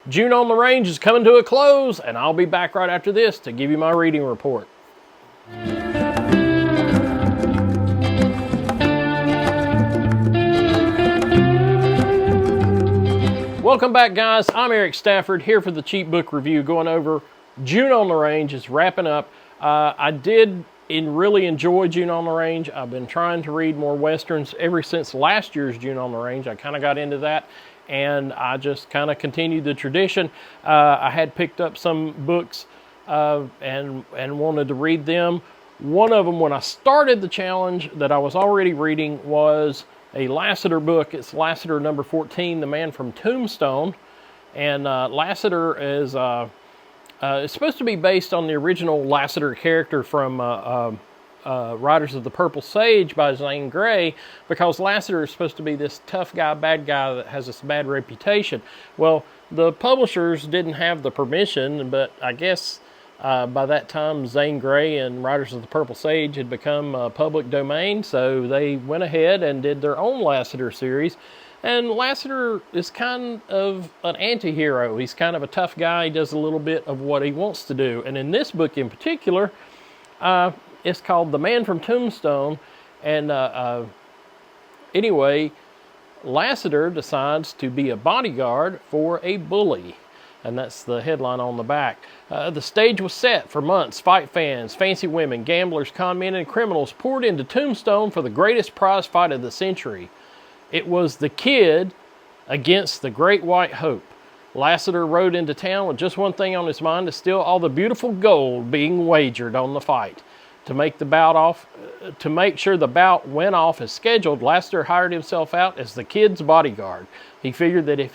June on the Range is coming to a close, and I'll be back right after this to give you my reading report. Welcome back, guys. I'm Eric Stafford here for the Cheap Book Review, going over June on the Range. It's wrapping up. I did really enjoy June on the Range. I've been trying to read more Westerns ever since last year's June on the Range. I kind of got into that, and I just kind of continued the tradition. I had picked up some books and wanted to read them. One of them, when I started the challenge that I was already reading, was a Lassiter book. It's Lassiter number 14, The Man from Tombstone. And Lassiter is it's supposed to be based on the original Lassiter character from Riders of the Purple Sage by Zane Grey, because Lassiter is supposed to be this tough guy, bad guy that has this bad reputation. Well, the publishers didn't have the permission, but I guess by that time Zane Grey and Riders of the Purple Sage had become public domain, so they went ahead and did their own Lassiter series. And Lassiter is kind of an anti-hero. He's kind of a tough guy. He does a little bit of what he wants to do. And in this book in particular, it's called The Man from Tombstone. And anyway, Lassiter decides to be a bodyguard for a bully. And that's the headline on the back. The stage was set for months. Fight fans, fancy women, gamblers, con men, and criminals poured into Tombstone for the greatest prize fight of the century. It was the Kid against the Great White Hope. Lassiter rode into town with just one thing on his mind: to steal all the beautiful gold being wagered on the fight. To make sure the bout went off as scheduled, Lassiter hired himself out as the Kid's bodyguard. He figured that he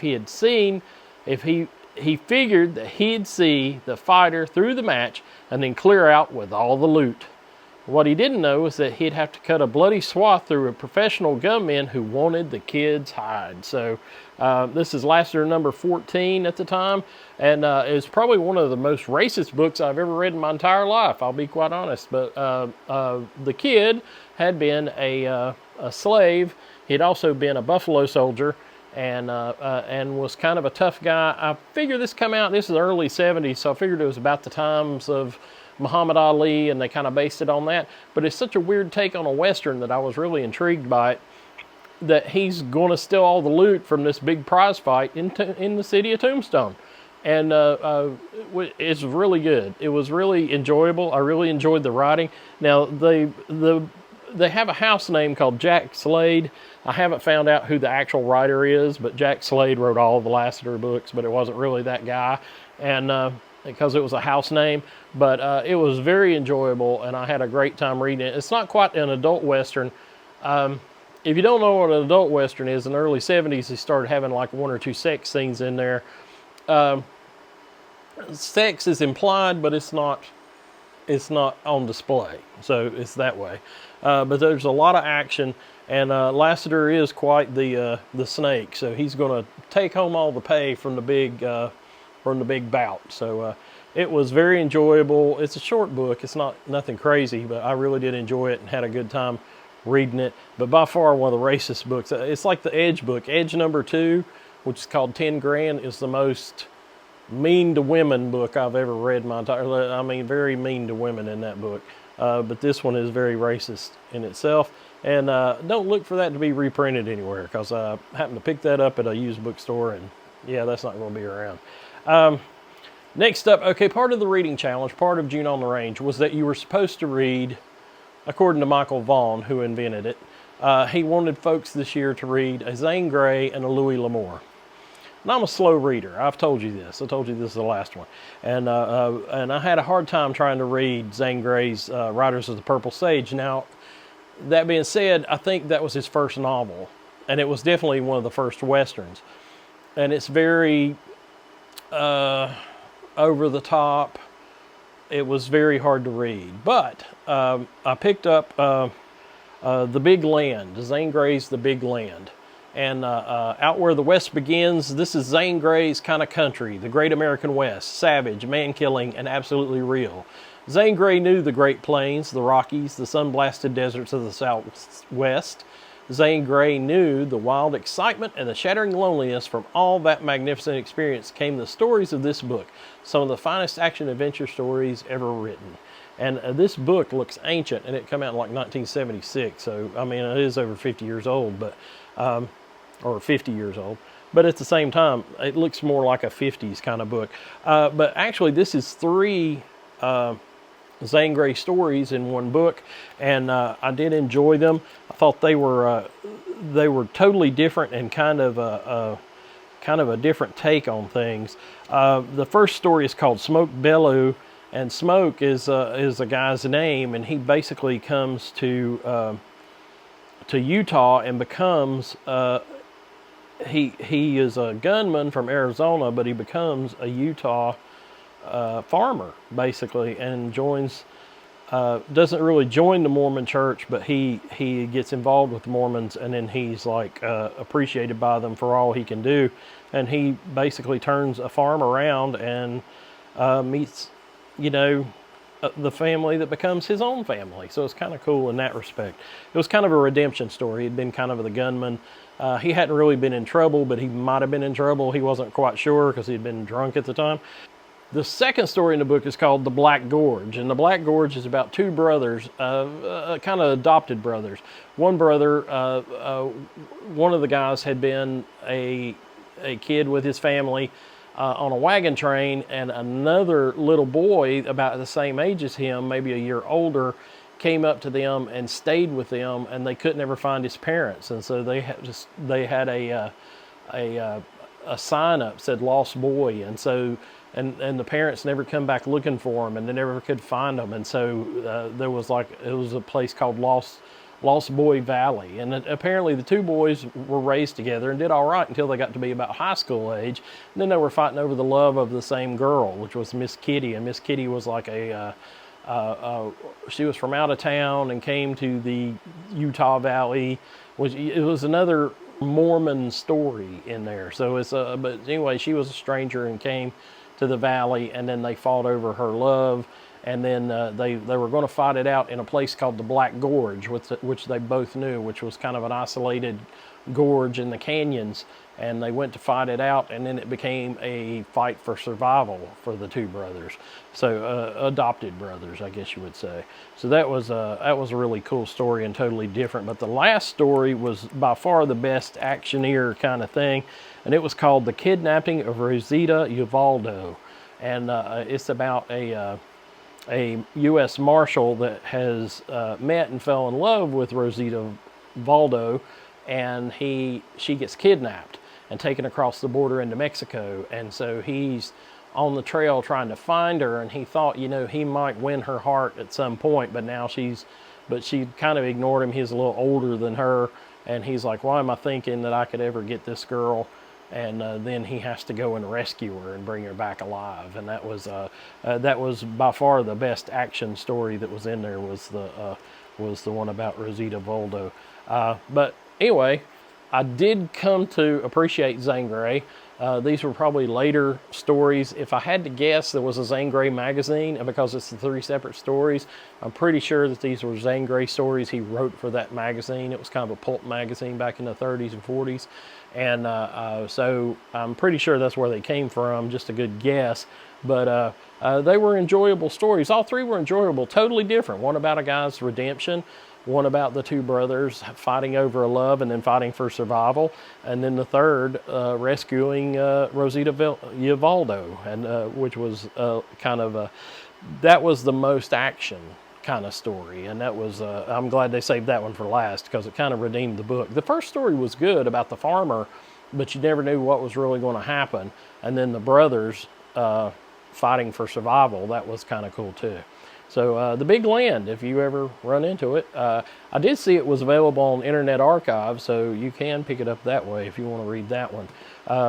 figured that he'd see the fighter through the match and then clear out with all the loot. What he didn't know was that he'd have to cut a bloody swath through a professional gunman who wanted the Kid's hide. So this is Lassiter number 14 at the time, and it's probably one of the most racist books I've ever read in my entire life, I'll be quite honest. But the Kid had been a slave. He'd also been a buffalo soldier, and was kind of a tough guy. I figured this is the early 70s, so I figured it was about the times of Muhammad Ali, and they kind of based it on that. But it's such a weird take on a Western that I was really intrigued by it, that he's going to steal all the loot from this big prize fight in the city of Tombstone. And it's really good. It was really enjoyable. I really enjoyed the writing. Now, they have a house name called Jack Slade. I haven't found out who the actual writer is, but Jack Slade wrote all of the Lassiter books, but it wasn't really that guy, and because it was a house name. But it was very enjoyable, and I had a great time reading it. It's not quite an adult Western. If you don't know what an adult Western is, in the early 70s, they started having like one or two sex scenes in there. Sex is implied, but it's not on display, so it's that way. But there's a lot of action, and Lassiter is quite the snake, so he's going to take home all the pay from the big bout. So it was very enjoyable. It's a short book. It's nothing crazy, but I really did enjoy it and had a good time reading it. But by far one of the racist books. It's like the Edge book. Edge number 2, which is called 10 Grand, is the most mean to women book I've ever read in my entire life. I mean, very mean to women in that book. But this one is very racist in itself. And don't look for that to be reprinted anywhere, because I happened to pick that up at a used bookstore, and yeah, that's not going to be around. Next up, okay, part of the reading challenge, part of June on the Range, was that you were supposed to read, according to Michael Vaughan, who invented it, he wanted folks this year to read a Zane Grey and a Louis L'Amour. And I'm a slow reader. I've told you this. I told you this is the last one. And I had a hard time trying to read Zane Grey's Riders of the Purple Sage. Now, that being said, I think that was his first novel, and it was definitely one of the first Westerns. And it's very over the top. It was very hard to read. But I picked up The Big Land, Zane Grey's The Big Land. And Out Where the West Begins, this is Zane Grey's kind of country, the great American West, savage, man-killing, and absolutely real. Zane Grey knew the Great Plains, the Rockies, the sun-blasted deserts of the Southwest. Zane Grey knew the wild excitement and the shattering loneliness from all that magnificent experience came the stories of this book, some of the finest action-adventure stories ever written. And this book looks ancient, and it came out in like 1976, so I mean it is over 50 years old, but or 50 years old. But at the same time, it looks more like a 50s kind of book. But actually, this is 3 Zane Grey stories in one book, and I did enjoy them. I thought they were totally different and kind of a different take on things. The first story is called Smoke Bellew, and Smoke is a guy's name, and he basically comes to Utah and becomes he is a gunman from Arizona, but he becomes a Utah farmer basically, and joins doesn't really join the Mormon church, but he gets involved with the Mormons, and then he's like appreciated by them for all he can do, and he basically turns a farm around and meets, you know, the family that becomes his own family. So it's kind of cool in that respect. It was kind of a redemption story. He'd been kind of the gunman. He hadn't really been in trouble, but he might have been in trouble. He wasn't quite sure because he'd been drunk at the time. The second story in the book is called The Black Gorge, and The Black Gorge is about 2 brothers, kind of adopted brothers. One brother, one of the guys had been a kid with his family on a wagon train, and another little boy about the same age as him, maybe a year older, came up to them and stayed with them, and they couldn't ever find his parents, and so they had a sign up said "Lost Boy," and so and the parents never come back looking for him, and they never could find him, and so it was a place called Lost Boy Valley, and apparently the 2 boys were raised together and did all right until they got to be about high school age. And then they were fighting over the love of the same girl, which was Miss Kitty, and Miss Kitty was like she was from out of town and came to the Utah Valley. It was another Mormon story in there. So but anyway, she was a stranger and came to the valley, and then they fought over her love. And then they were going to fight it out in a place called the Black Gorge, which they both knew, which was kind of an isolated gorge in the canyons. And they went to fight it out, and then it became a fight for survival for the 2 brothers. So adopted brothers, I guess you would say. So that was a really cool story and totally different. But the last story was by far the best actioneer kind of thing, and it was called The Kidnapping of Rosita Uvaldo. And it's about a U.S. Marshal that has met and fell in love with Rosita Uvaldo, and she gets kidnapped and taken across the border into Mexico, and so he's on the trail trying to find her, and he thought, you know, he might win her heart at some point, but she kind of ignored him. He's a little older than her, and he's like, why am I thinking that I could ever get this girl? And then he has to go and rescue her and bring her back alive. And that was by far the best action story that was in there, was the one about Rosita Uvaldo. But anyway, I did come to appreciate Zane Grey. These were probably later stories. If I had to guess, there was a Zane Grey magazine, and because it's the 3 separate stories, I'm pretty sure that these were Zane Grey stories he wrote for that magazine. It was kind of a pulp magazine back in the 30s and 40s. And so I'm pretty sure that's where they came from, just a good guess. But they were enjoyable stories. All 3 were enjoyable, totally different. One about a guy's redemption, one about the 2 brothers fighting over a love and then fighting for survival, and then the third rescuing Rosita Uvaldo, and which was that was the most action kind of story, and that was I'm glad they saved that one for last, because it kind of redeemed the book. The first story was good about the farmer, but you never knew what was really going to happen, and then the brothers fighting for survival, that was kind of cool too. So The Big Land, if you ever run into it. I did see it was available on Internet Archive, so you can pick it up that way if you want to read that one.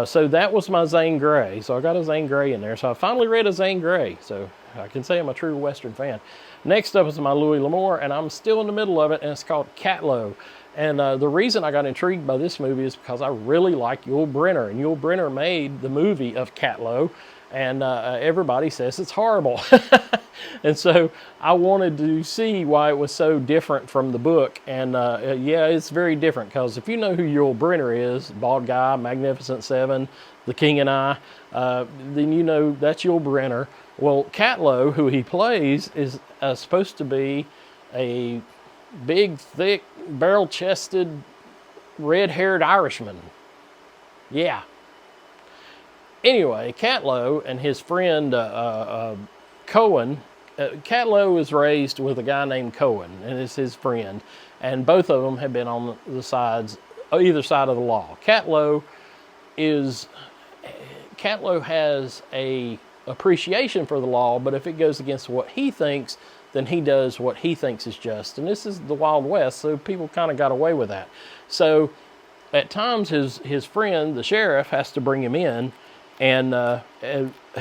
So that was my Zane Grey. So I got a Zane Grey in there. So I finally read a Zane Grey. So I can say I'm a true Western fan. Next up is my Louis L'Amour, and I'm still in the middle of it, and it's called Catlow. And the reason I got intrigued by this movie is because I really like Yul Brynner, and Yul Brynner made the movie of Catlow, and everybody says it's horrible. And so I wanted to see why it was so different from the book, and yeah, it's very different, because if you know who Yul Brynner is, bald guy, Magnificent Seven, The King and I, then you know that's Yul Brynner. Well, Catlow, who he plays, is supposed to be a big, thick, barrel-chested, red-haired Irishman. Yeah. Anyway, Catlow and his friend Cohen, Catlow was raised with a guy named Cohen, and it's his friend, and both of them have been on the sides, either side of the law. Catlow has a appreciation for the law, but if it goes against what he thinks, then he does what he thinks is just. And this is the Wild West, so people kind of got away with that. So at times his friend, the sheriff, has to bring him in, and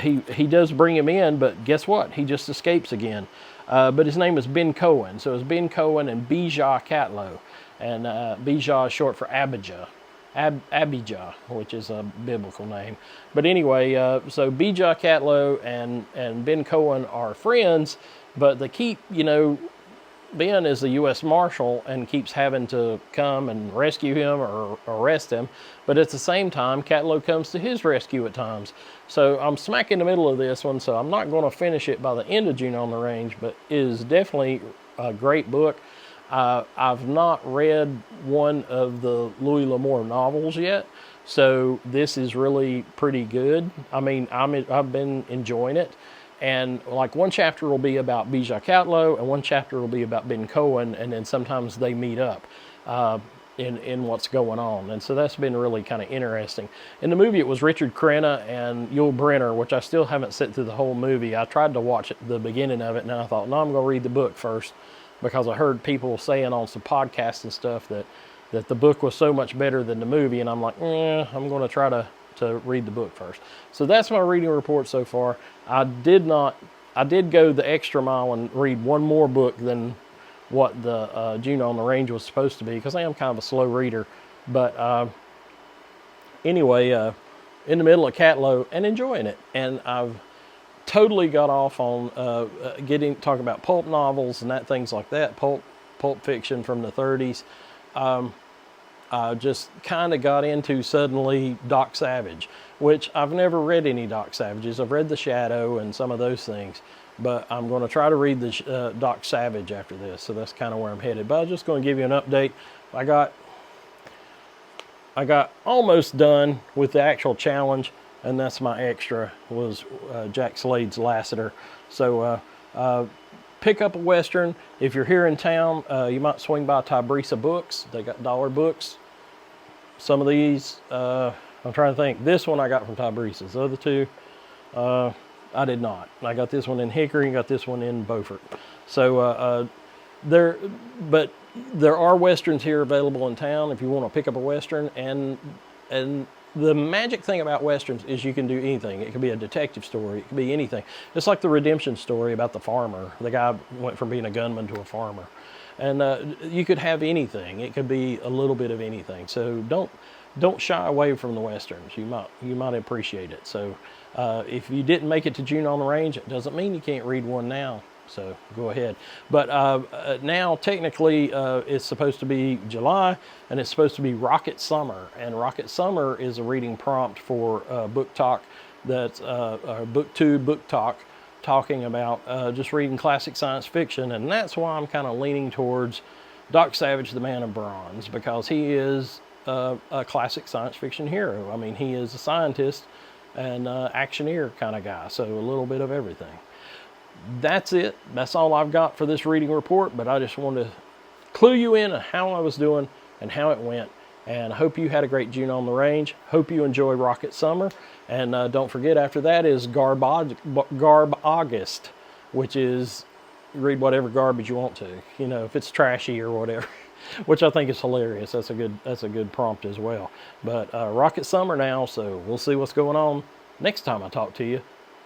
he does bring him in, but guess what? He just escapes again. But his name is Ben Cohen, so it's Ben Cohen and Bijah Catlow. And Bijah is short for Abijah. Abijah, which is a biblical name. But anyway, so Bijah Catlow and Ben Cohen are friends, but they keep, Ben is the U.S. Marshal and keeps having to come and rescue him or arrest him. But at the same time, Catlow comes to his rescue at times. So I'm smack in the middle of this one, so I'm not going to finish it by the end of June on the Range, but it is definitely a great book. I've not read one of the Louis L'Amour novels yet, so this is really pretty good. I mean, I've been enjoying it, and like one chapter will be about Bijah Catlow, and one chapter will be about Ben Cohen, and then sometimes they meet up in what's going on, and so that's been really kind of interesting. In the movie, it was Richard Crenna and Yul Brynner, which I still haven't sat through the whole movie. I tried to watch the beginning of it, and then I thought, no, I'm going to read the book first, because I heard people saying on some podcasts and stuff that the book was so much better than the movie, and I'm like, I'm going to try to read the book first. So that's my reading report so far. I did go the extra mile and read one more book than what the June on the Range was supposed to be, because I am kind of a slow reader. But anyway, in the middle of Catlow and enjoying it, and I've totally got off on talking about pulp novels and things like that, pulp fiction from the 30s. I just kind of got into suddenly Doc Savage, which I've never read any Doc Savages. I've read The Shadow and some of those things, but I'm going to try to read the Doc Savage after this, so that's kind of where I'm headed. But I was just going to give you an update. I got almost done with the actual challenge, and that's my extra, was Jack Slade's Lassiter. So pick up a Western. If you're here in town, you might swing by Tybrisa Books. They got dollar books. Some of these, I'm trying to think. This one I got from Tybrisa's. The other two, I did not. I got this one in Hickory and got this one in Beaufort. So there are Westerns here available in town if you want to pick up a Western. And the magic thing about Westerns is you can do anything. It could be a detective story. It could be anything. It's like the redemption story about the farmer. The guy went from being a gunman to a farmer. And you could have anything. It could be a little bit of anything. So don't shy away from the Westerns. You might appreciate it. So if you didn't make it to June on the Range, it doesn't mean you can't read one now. So go ahead. But now technically it's supposed to be July, and it's supposed to be Rocket Summer. And Rocket Summer is a reading prompt for Book Talk, that's BookTube Book Talk, talking about just reading classic science fiction. And that's why I'm kind of leaning towards Doc Savage, the Man of Bronze, because he is a classic science fiction hero. I mean, he is a scientist and actioneer kind of guy, so a little bit of everything. That's it. That's all I've got for this reading report, but I just wanted to clue you in on how I was doing and how it went. And I hope you had a great June on the Range. Hope you enjoy Rocket Summer. And don't forget, after that is Garb August, which is read whatever garbage you want to, if it's trashy or whatever, which I think is hilarious. That's a good prompt as well. But Rocket Summer now, so we'll see what's going on next time I talk to you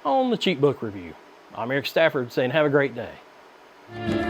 on the Cheap Book Review. I'm Eric Stafford saying have a great day.